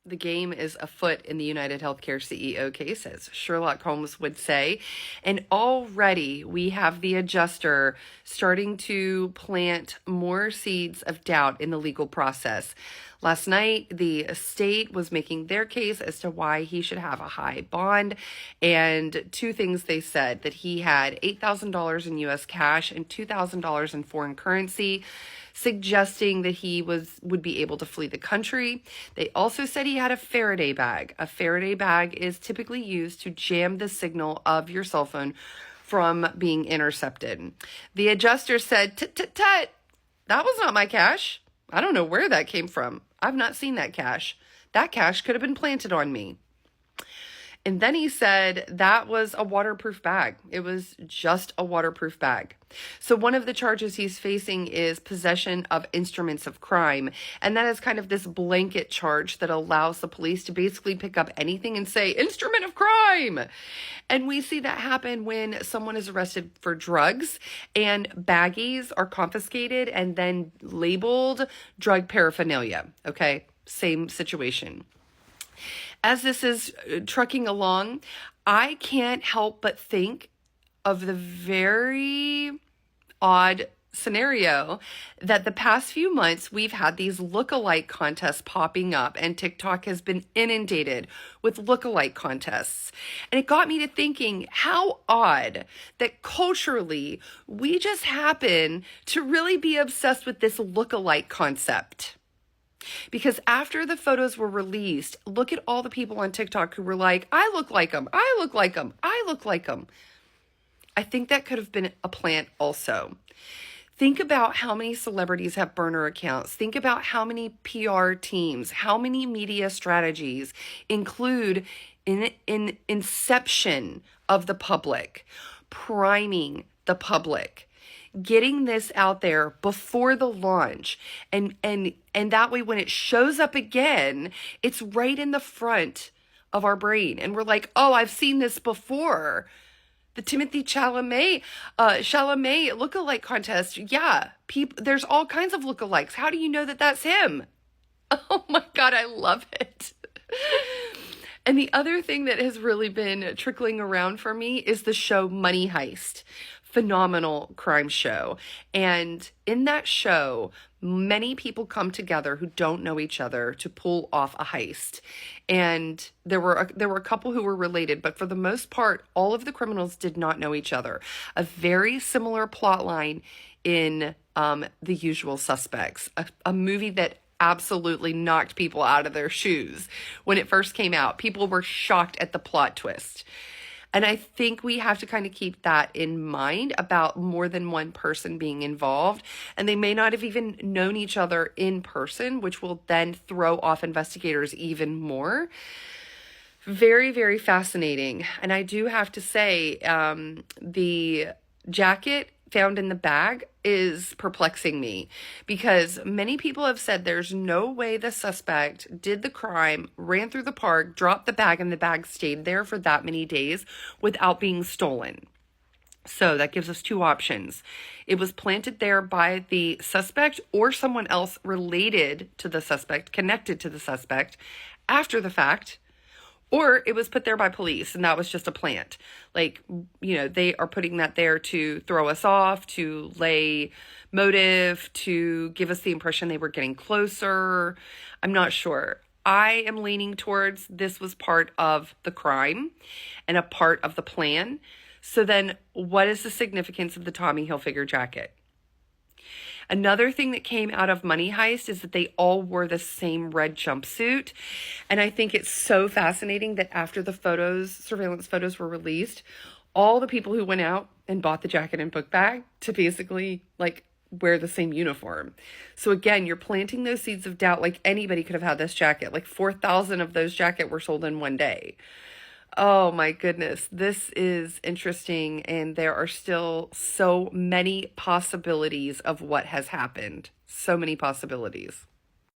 The game is afoot in the Unitedhealthcare CEO case, as Sherlock Holmes would say. And already we have the adjuster starting to plant more seeds of doubt in the legal process. Last night, the state was making their case as to why he should have a high bond. And two things they said: that he had $8,000 in US cash and $2,000 in foreign currency, suggesting that he would be able to flee the country. They also said he had a Faraday bag. A Faraday bag is typically used to jam the signal of your cell phone from being intercepted. The adjuster said, "Tut, that was not my cash. I don't know where that came from. I've not seen that cash. That cash could have been planted on me." And then he said that was a waterproof bag. It was just a waterproof bag. So one of the charges he's facing is possession of instruments of crime. And that is kind of this blanket charge that allows the police to basically pick up anything and say, instrument of crime. And we see that happen when someone is arrested for drugs and baggies are confiscated and then labeled drug paraphernalia. Okay, same situation. As this is trucking along, I can't help but think of the very odd scenario that the past few months we've had these look-alike contests popping up, and TikTok has been inundated with look-alike contests. And it got me to thinking how odd that culturally we just happen to really be obsessed with this look-alike concept. Because after the photos were released, look at all the people on TikTok who were like, I look like them, I look like them, I look like them. I think that could have been a plant also. Think about how many celebrities have burner accounts. Think about how many PR teams, how many media strategies include in inception of the public, priming the public, getting this out there before the launch, and that way when it shows up again, it's right in the front of our brain, and we're like, oh, I've seen this before. The Timothy Chalamet lookalike contest. Yeah, there's all kinds of lookalikes. How do you know that that's him? Oh my God, I love it. And the other thing that has really been trickling around for me is the show Money Heist. Phenomenal crime show. And in that show, many people come together who don't know each other to pull off a heist. And there were a couple who were related, but for the most part, all of the criminals did not know each other. A very similar plot line in The Usual Suspects, a movie that absolutely knocked people out of their shoes when it first came out. People were shocked at the plot twist. And I think we have to kind of keep that in mind about more than one person being involved. And they may not have even known each other in person, which will then throw off investigators even more. Very, very fascinating. And I do have to say, the jacket found in the bag is perplexing me, because many people have said there's no way the suspect did the crime, ran through the park, dropped the bag, and the bag stayed there for that many days without being stolen. So that gives us two options. It was planted there by the suspect or someone else related to the suspect, connected to the suspect after the fact. Or it was put there by police, and that was just a plant. Like, you know, they are putting that there to throw us off, to lay motive, to give us the impression they were getting closer. I'm not sure. I am leaning towards this was part of the crime and a part of the plan. So then what is the significance of the Tommy Hilfiger jacket? Another thing that came out of Money Heist is that they all wore the same red jumpsuit. And I think it's so fascinating that after the surveillance photos were released, all the people who went out and bought the jacket and book bag to basically like wear the same uniform. So again, you're planting those seeds of doubt. Like anybody could have had this jacket. Like 4,000 of those jackets were sold in one day. Oh my goodness, this is interesting, and there are still so many possibilities of what has happened. So many possibilities.